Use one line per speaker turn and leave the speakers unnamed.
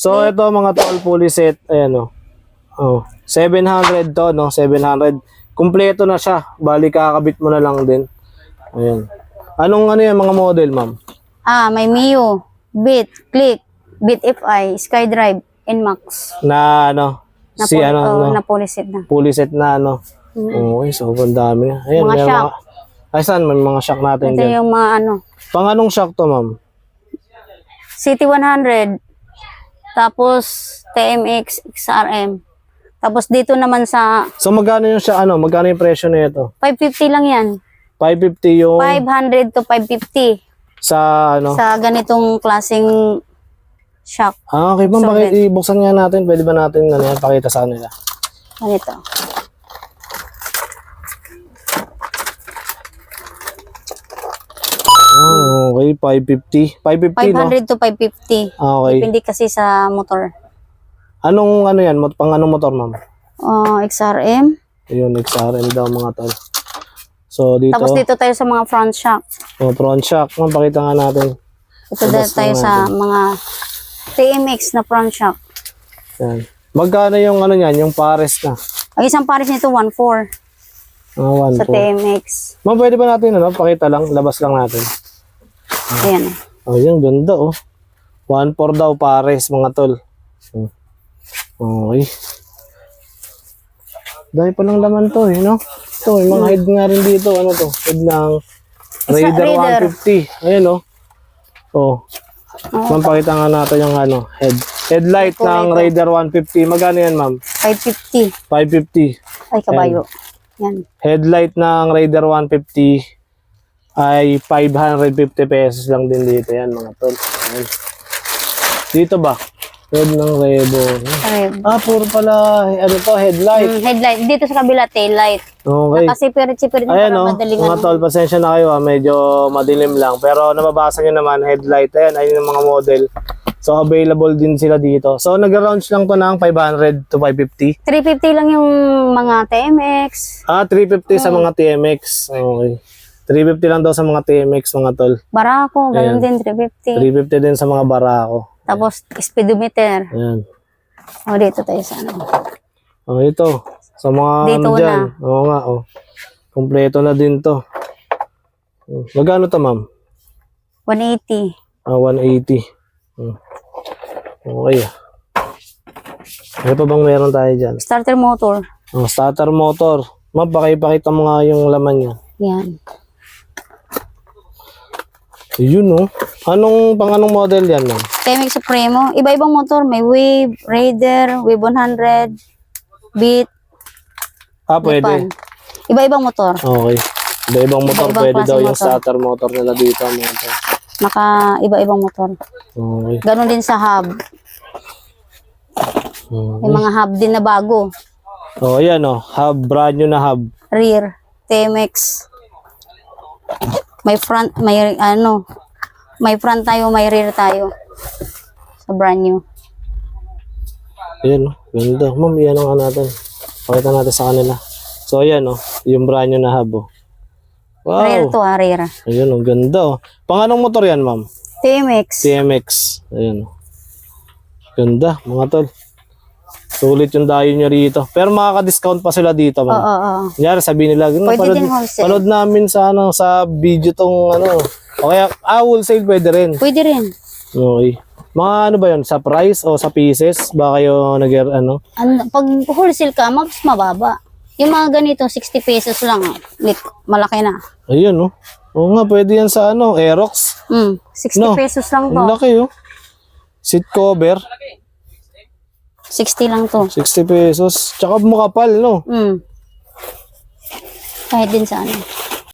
So, ito mga tol, fully set. Ayan, oh. 700 to, no? 700. Kumpleto na siya. Bali, kakabit mo na lang din. Ayan. Anong ano yan, mga model, ma'am?
May Mio, Beat, Click, Beat FI, SkyDrive, NMAX.
Na, ano?
Na fully set na.
Fully set na, ano? Okay, sobrang dami. Ayan,
Mga
may
shock.
Ay, saan? May mga shock natin
Ito
dyan.
yung mga ano,
Pang anong shock to, ma'am?
City 100, tapos TMX, XRM. Tapos dito naman sa
So, magkano yung shock, ano? Magkano yung presyo na ito?
550 lang yan.
550 yung
500 to 550
sa, ano?
sa ganitong klaseng shock.
Okay, ma'am,
So,
bakit ibuksan nga natin? Pwede ba natin, ano yan, pakita sa kanila?
Ganito.
Oh, okay, 550. 550, no?
500 to 550.
Okay.
Depende kasi sa motor.
Anong ano yan? Pang anong motor, ma'am?
XRM.
Ayun, XRM daw mga tol. So, dito.
Tapos dito tayo sa mga front shock.
Oh, front shock. Ma'am, pakita nga natin.
Ito dito tayo sa mga TMX na front shock.
Yan. Magkano yung ano yan? Yung pares na?
Ang isang pares nito 1.4
1
sa
po.
TMX.
Ma'am, pwede ba natin, ano? Pakita lang. Labas lang natin.
Ayan.
Oh, yung ganda, oh. 1.4 daw pares, mga tol. Okay. Dahil pa lang laman to, eh, no? Ito, yung mga head nga rin dito. Ano to? Head ng Raider 150. Ayan, oh. Oh. Ma'am, pakita nga natin yung ano, headlight ng Raider 150. Magkano yan, ma'am?
550.
550.
Ay, kabayo. Yan.
Headlight ng Raider 150 ay 550 pesos lang din dito. Yan, mga tol. Ayan. Dito ba? Head ng Revo. Puro pala, ano to, headlight.
Headlight. Dito sa kabila, tail light.
Okay.
Kasi pirit-pirit
Ayan,
para
oh,
madaling
mga tol, pasensya na kayo, medyo madilim lang. Pero nababasa nyo naman, headlight. Ayan, ayun yung mga model. So, available din sila dito. So, nag-launch lang to ng 500 to 550.
350 lang yung mga TMX.
350 sa mga TMX. Okay. 350 lang daw sa mga TMX, mga tol.
Barako, ganun
Ayan.
din, 350.
350 din sa mga barako.
Tapos, speedometer.
Ayan.
Dito tayo sa ano.
Ito. Sa mga
Dito
ano dyan. Oo nga, oh. Kompleto na din to. Magkano to, ma'am?
180.
180. Okay. Ano pa bang meron tayo dyan?
Starter motor.
Starter motor. Ma'am, pakipakita mo nga yung laman niya.
Yan.
Yun, oh. Anong model yan, ma'am?
TMX Supremo. Iba-ibang motor. May Wave, Raider, Wave 100, Beat,
Pwede.
Nipan. Iba-ibang motor.
Okay. Iba-ibang motor.
Iba-ibang
Pwede daw
klaseng
yung
motor.
starter motor nila dito. Mga to.
Iba-ibang motor.
Okay.
Ganon din sa hub. May mga hub din na bago.
Ayan, oh. Hub, brand new na hub.
Rear, TMX. May front, may front tayo, may rear tayo. Sa brand new.
Ayan, oh. Ganda. Ma'am, yan ang natin. Pakita natin sa kanila. So, ayan, oh. Yung brand new na hub, oh. Wow.
Rear to, rear.
Ayun, ang ganda, oh. Pang anong motor yan, ma'am?
TMX.
TMX. Ayun, oh. Ganda, mga tol. Sulit yung dayo nyo rito. Pero makaka-discount pa sila dito, ma'am.
Oo.
Kunyari, sabihin nila,
Pwede din wholesale.
panood namin sa, sa video tong, o kaya, wholesale pwede rin.
Pwede rin.
Okay. Mga ano ba yun? Sa price o sa pieces? Ba kayo
Pag wholesale ka, mas mababa. Yung mga ganito, 60 pesos lang. Malaki na.
Ayun, oh. Oo nga, pwede yan sa Aerox.
60 pesos lang
Ang
to.
laki, oh. Seat cover.
60 lang to.
60 pesos. Tsaka makapal, no?
Kahit din sa ano.